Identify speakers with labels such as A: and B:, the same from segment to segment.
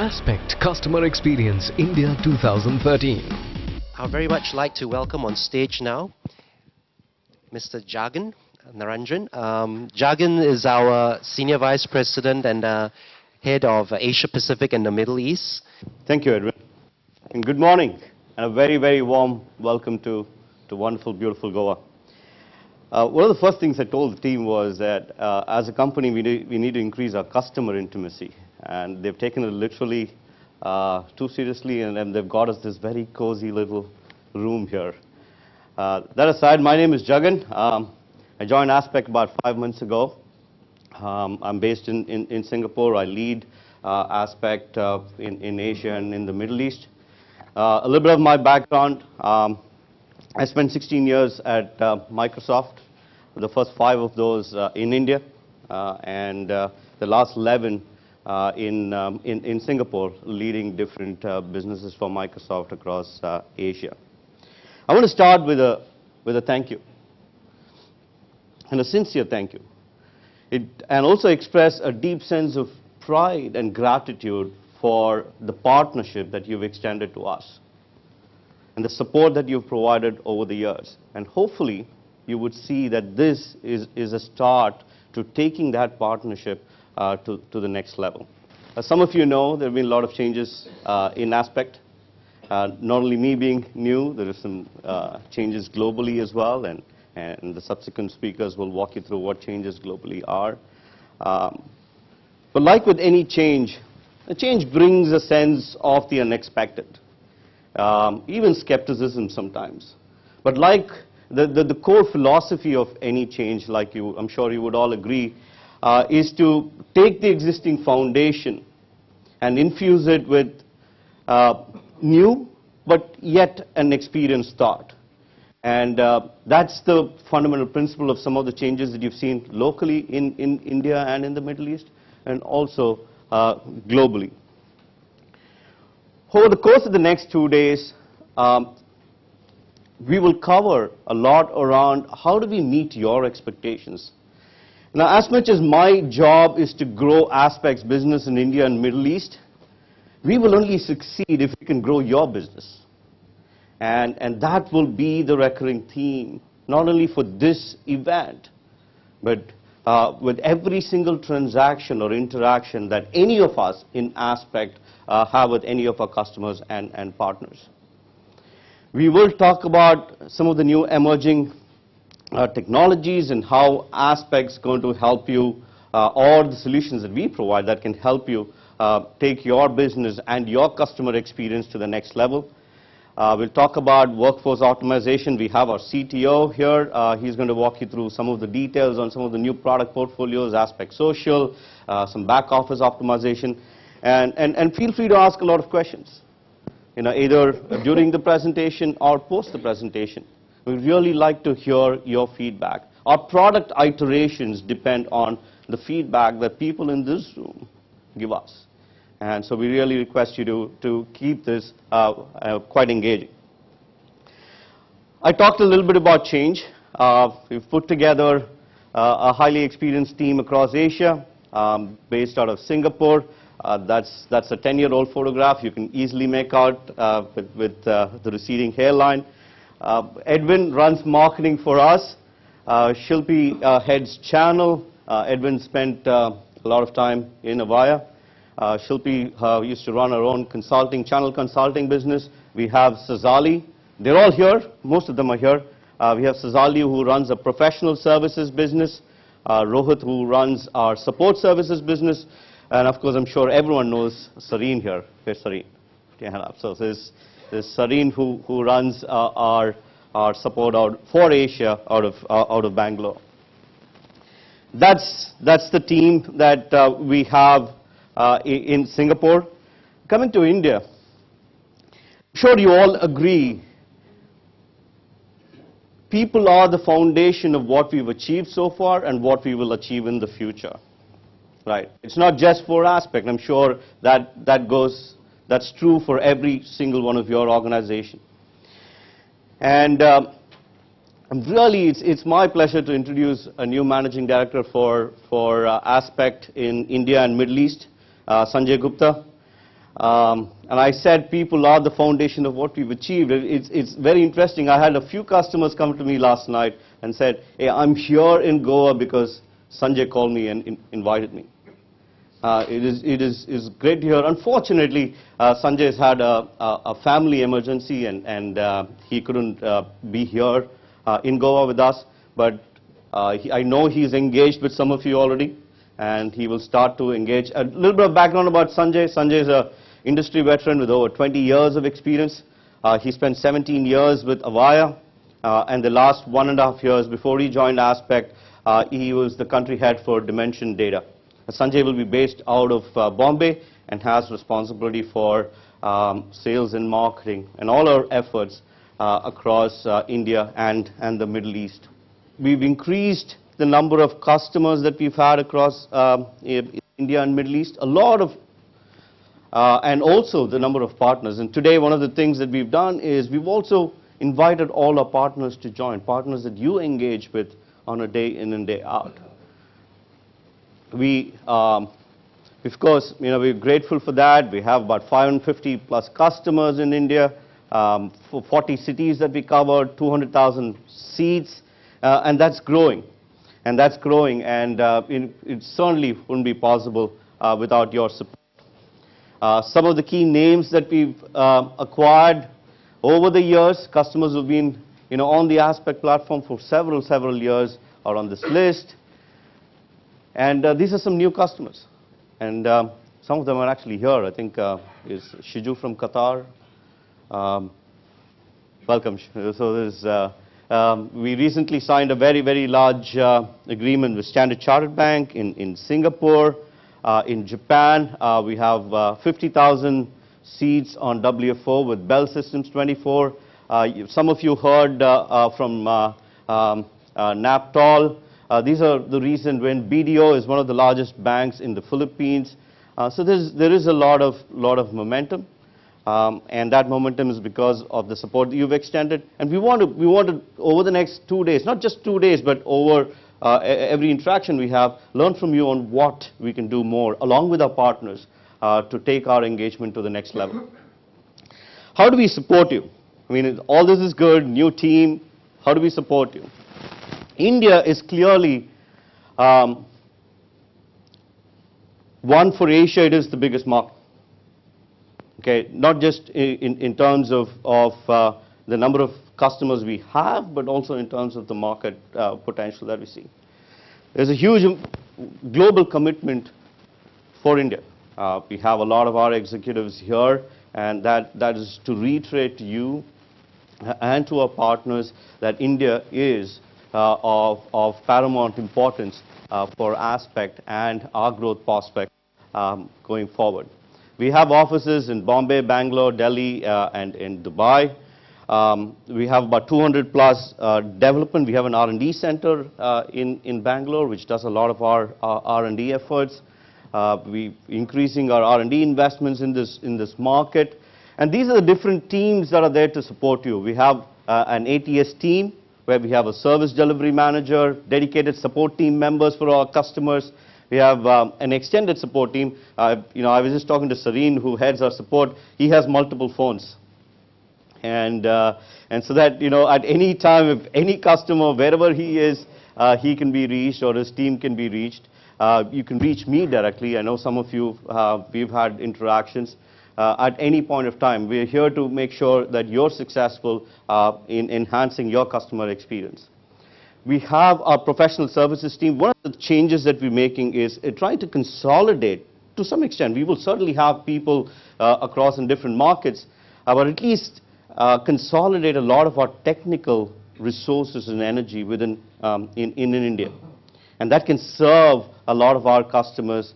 A: Aspect Customer Experience India 2013.
B: I would very much like to welcome on stage now Mr. Naranjan. Jagan is our Senior Vice President and Head of Asia Pacific and the Middle East.
C: Thank you, Edwin. And good morning, and a very, very warm welcome to wonderful, beautiful Goa. One of the first things I told the team was that as a company, we need to increase our customer intimacy. And they've taken it literally too seriously, and they've got us this very cozy little room here. That aside, my name is Jagan. I joined Aspect about 5 months ago. I'm based in Singapore. I lead Aspect in Asia and in the Middle East. A little bit of my background. I spent 16 years at Microsoft, the first 5 of those in India, and the last 11 in Singapore, leading different businesses for Microsoft across Asia. I want to start with a thank you, and a sincere thank you, and also express a deep sense of pride and gratitude for the partnership that you've extended to us and the support that you've provided over the years. And hopefully, you would see that this is a start to taking that partnership to the next level. As some of you know, there have been a lot of changes in Aspect. Not only me being new, there are some changes globally as well, and the subsequent speakers will walk you through what changes globally are. But like with any change, a change brings a sense of the unexpected, even skepticism sometimes. But like the core philosophy of any change, like I'm sure you would all agree, is to take the existing foundation and infuse it with new but yet an experienced thought. And that's the fundamental principle of some of the changes that you've seen locally in India and in the Middle East, and also globally. Over the course of the next 2 days, we will cover a lot around how do we meet your expectations. Now, as much as my job is to grow Aspect's business in India and Middle East, we will only succeed if we can grow your business. And that will be the recurring theme, not only for this event, but with every single transaction or interaction that any of us in Aspect have with any of our customers and partners. We will talk about some of the new emerging technologies and how Aspect's going to help you, or the solutions that we provide that can help you take your business and your customer experience to the next level. We'll talk about workforce optimization. We have our CTO here. He's going to walk you through some of the details on some of the new product portfolios, Aspect Social, some back office optimization, and feel free to ask a lot of questions, either during the presentation or post the presentation. We'd really like to hear your feedback. Our product iterations depend on the feedback that people in this room give us. And so we really request you to keep this quite engaging. I talked a little bit about change. We've put together a highly experienced team across Asia, based out of Singapore. That's a 10-year-old photograph. You can easily make out with the receding hairline. Edwin runs marketing for us. Shilpi heads channel. Edwin spent a lot of time in Avaya. Shilpi used to run our own channel consulting business. We have Sazali. They're all here. Most of them are here. We have Sazali, who runs a professional services business. Rohit, who runs our support services business. And of course, I'm sure everyone knows Sareen here. Where's Sareen? So there's Sareen, who runs our support for Asia out of Bangalore. That's the team that we have in Singapore. Coming to India, I'm sure you all agree, people are the foundation of what we've achieved so far and what we will achieve in the future. Right? It's not just for Aspect. I'm sure that's true for every single one of your organization. And really, it's my pleasure to introduce a new managing director for Aspect in India and Middle East, Sanjay Gupta. And I said people are the foundation of what we've achieved. It's very interesting. I had a few customers come to me last night and said, hey, I'm here in Goa because Sanjay called me and invited me. It is great to hear. Unfortunately, Sanjay has had a family emergency and he couldn't be here in Goa with us. But I know he's engaged with some of you already, and he will start to engage. A little bit of background about Sanjay. Sanjay is an industry veteran with over 20 years of experience. He spent 17 years with Avaya, and the last 1.5 years before he joined Aspect, he was the country head for Dimension Data. Sanjay will be based out of Bombay and has responsibility for sales and marketing and all our efforts across India and the Middle East. We've increased the number of customers that we've had across India and Middle East, a lot of, and also the number of partners. And today, one of the things that we've done is we've also invited all our partners to join, partners that you engage with on a day in and day out. We, of course, we're grateful for that. We have about 550 plus customers in India, for 40 cities that we cover, 200,000 seats, and that's growing. And that's growing, and it certainly wouldn't be possible without your support. Some of the key names that we've acquired over the years, customers who've been on the Aspect platform for several years are on this list. And these are some new customers. And some of them are actually here. I think is Shiju from Qatar. Welcome. So there's, we recently signed a very large agreement with Standard Chartered Bank in Singapore. In Japan, we have 50,000 seats on WFO with Bell Systems 24. Some of you heard from NAPTOL. These are the reason when BDO is one of the largest banks in the Philippines. So there is a lot of momentum, and that momentum is because of the support that you've extended. And we want to over the next 2 days, not just 2 days, but over every interaction we have, learn from you on what we can do more, along with our partners, to take our engagement to the next level. How do we support you? I mean, all this is good, new team. How do we support you? India is clearly, one, for Asia, it is the biggest market. Okay, not just in terms of the number of customers we have, but also in terms of the market potential that we see. There's a huge global commitment for India. We have a lot of our executives here, and that is to reiterate to you and to our partners that India is of paramount importance for Aspect and our growth prospect going forward. We have offices in Bombay, Bangalore, Delhi, and in Dubai. We have about 200 plus development. We have an R&D center in Bangalore, which does a lot of our R&D efforts. We increasing our R&D investments in this market. And these are the different teams that are there to support you. We have an ATS team, where we have a service delivery manager, dedicated support team members for our customers. We have an extended support team. I was just talking to Sareen, who heads our support. He has multiple phones. And so that, at any time, if any customer, wherever he is, he can be reached or his team can be reached. You can reach me directly. I know some of you, we've had interactions. At any point of time, we're here to make sure that you're successful in enhancing your customer experience. We have our professional services team. One of the changes that we're making is trying to consolidate, to some extent. We will certainly have people across in different markets, but at least consolidate a lot of our technical resources and energy within in India. And that can serve a lot of our customers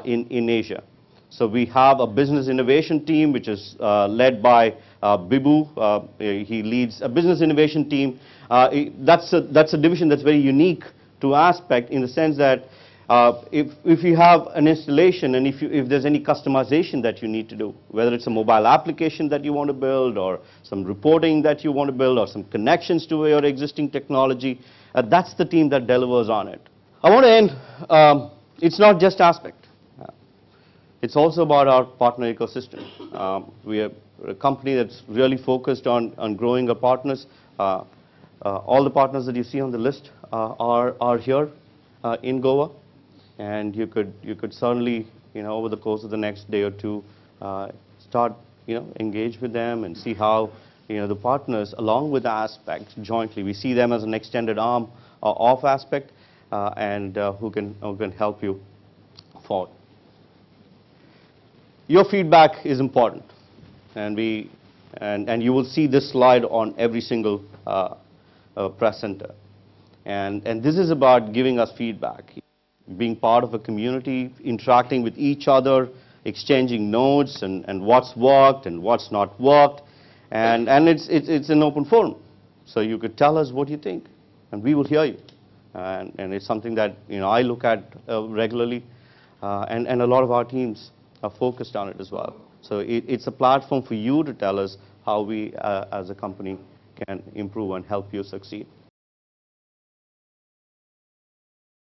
C: in Asia. So we have a business innovation team, which is led by Bibu. He leads a business innovation team. That's a division that's very unique to Aspect, in the sense that if you have an installation and if there's any customization that you need to do, whether it's a mobile application that you want to build, or some reporting that you want to build, or some connections to your existing technology, that's the team that delivers on it. I want to end, it's not just Aspect. It's also about our partner ecosystem. We are a company that's really focused on growing our partners. All the partners that you see on the list are here in Goa, and you could certainly, over the course of the next day or two, start, engage with them and see how, the partners, along with the aspects jointly, we see them as an extended arm of aspect, and who can help you forward. Your feedback is important, and you will see this slide on every single press center. And this is about giving us feedback, being part of a community, interacting with each other, exchanging notes and what's worked and what's not worked, and it's an open forum, so you could tell us what you think, and we will hear you, and it's something that I look at regularly, and a lot of our teams are focused on it as well. So it's a platform for you to tell us how we as a company can improve and help you succeed.